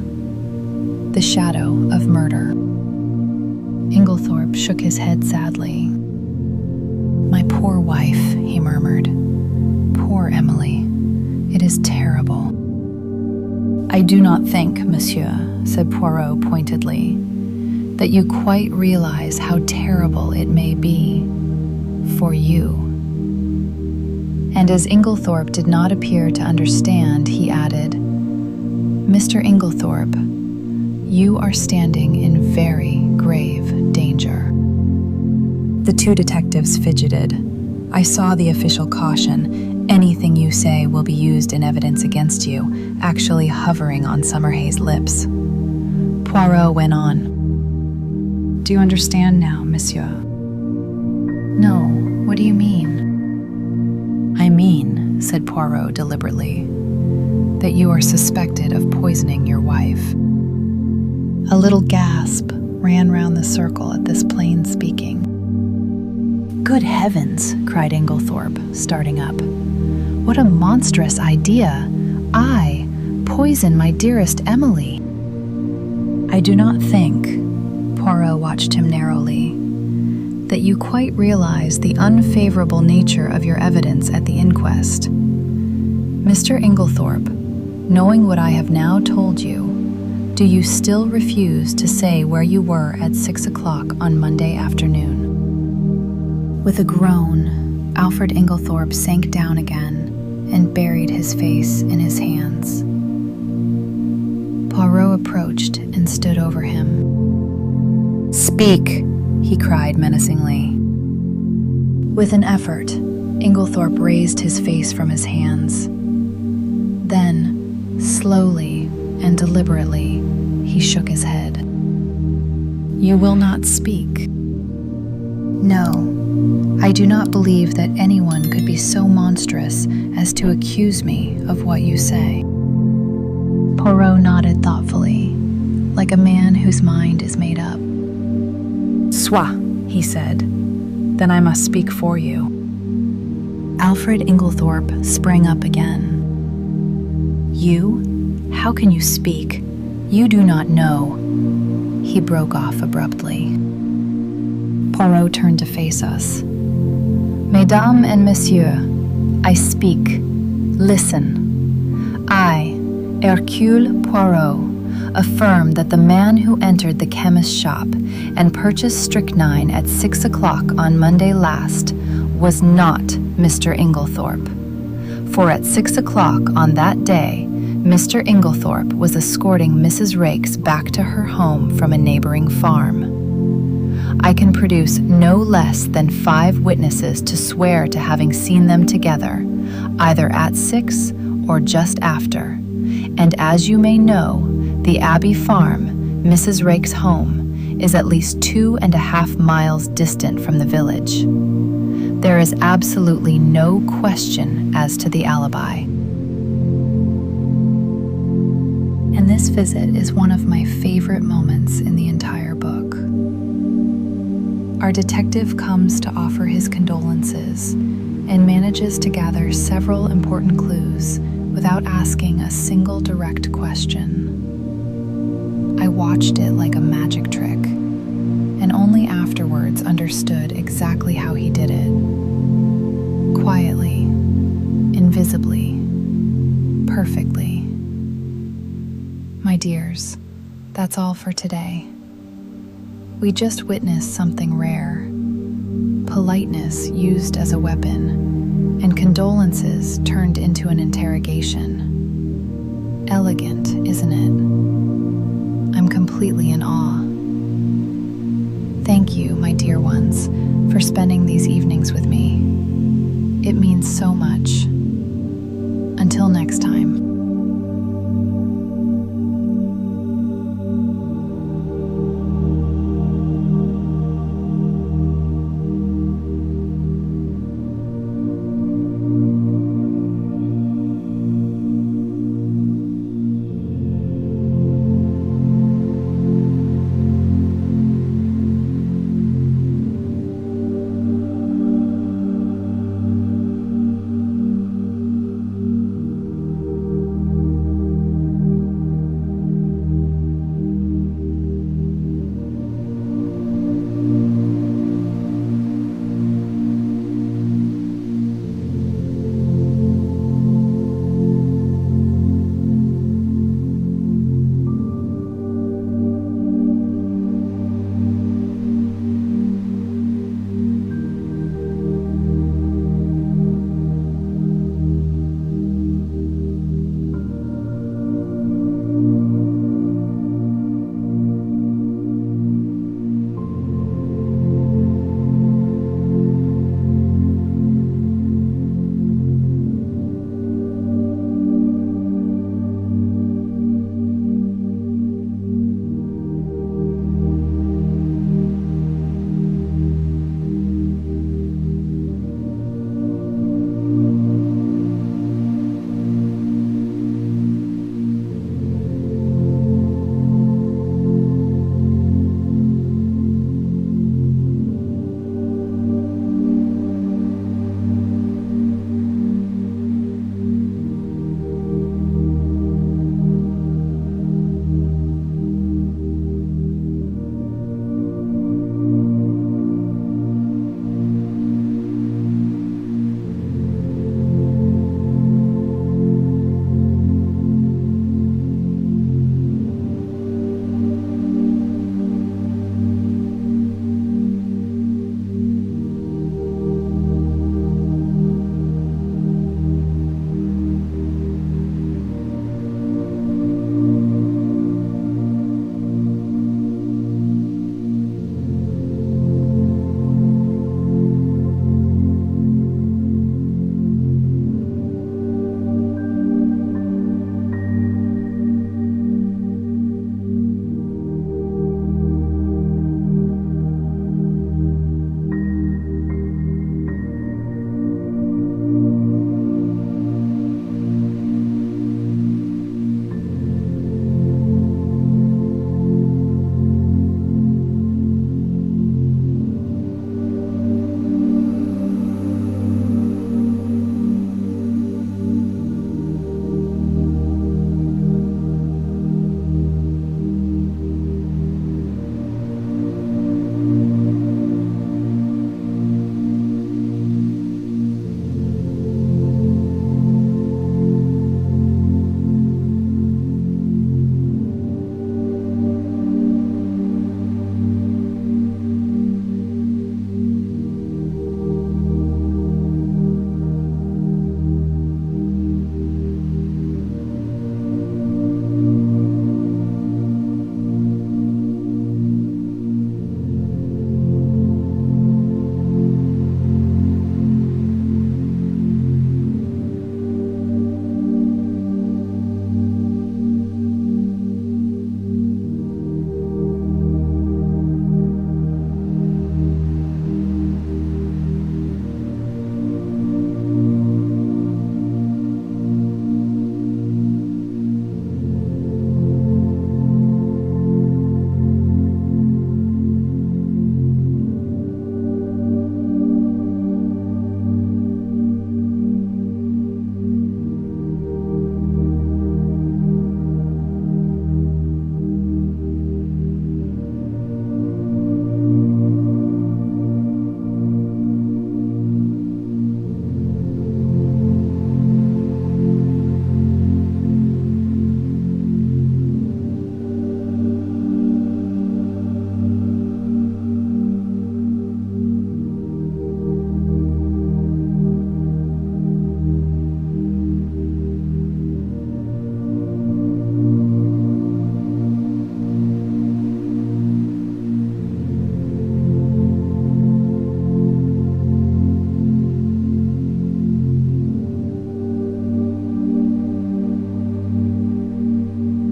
S2: The shadow of murder. Inglethorpe shook his head sadly. My poor wife, he murmured. Poor Emily. It is terrible. I do not think, monsieur, said Poirot pointedly, that you quite realize how terrible it may be for you. And as Inglethorpe did not appear to understand, he added, Mr. Inglethorpe, you are standing in very grave danger. The two detectives fidgeted. I saw the official caution, anything you say will be used in evidence against you, actually hovering on Summerhay's lips. Poirot went on. Do you understand now, monsieur? No, what do you mean? I mean, said Poirot deliberately, that you are suspected of poisoning your wife. A little gasp ran round the circle at this plain speaking. Good heavens, cried Inglethorpe, starting up. What a monstrous idea! I poison my dearest Emily. I do not think, Poirot watched him narrowly, that you quite realize the unfavorable nature of your evidence at the inquest. Mr. Inglethorpe, knowing what I have now told you, do you still refuse to say where you were at 6 o'clock on Monday afternoon? With a groan, Alfred Inglethorpe sank down again and buried his face in his hands. Poirot approached and stood over him. Speak, he cried menacingly. With an effort, Inglethorpe raised his face from his hands. Then, slowly and deliberately, he shook his head. You will not speak. No, I do not believe that anyone could be so monstrous as to accuse me of what you say. Poirot nodded thoughtfully, like a man whose mind is made up. Soit, he said. Then I must speak for you. Alfred Inglethorpe sprang up again. You? How can you speak? You do not know. He broke off abruptly. Poirot turned to face us. Mesdames and messieurs, I speak. Listen. I, Hercule Poirot, affirm that the man who entered the chemist's shop and purchased strychnine at 6 o'clock on Monday last was not Mr. Inglethorpe. For at 6 o'clock on that day, Mr. Inglethorpe was escorting Mrs. Raikes back to her home from a neighboring farm. I can produce no less than 5 witnesses to swear to having seen them together, either at 6 or just after. And as you may know, the Abbey Farm, Mrs. Raikes' home, is at least 2.5 miles distant from the village. There is absolutely no question as to the alibi. And this visit is one of my favorite moments in the entire book. Our detective comes to offer his condolences and manages to gather several important clues without asking a single direct question. I watched it like a magic trick, and only afterwards understood exactly how he did it. Quietly, invisibly, perfectly. My dears, that's all for today. We just witnessed something rare. Politeness used as a weapon, and condolences turned into an interrogation. Elegant, isn't it? I'm completely in awe. Thank you, my dear ones, for spending these evenings with me. It means so much. Until next time.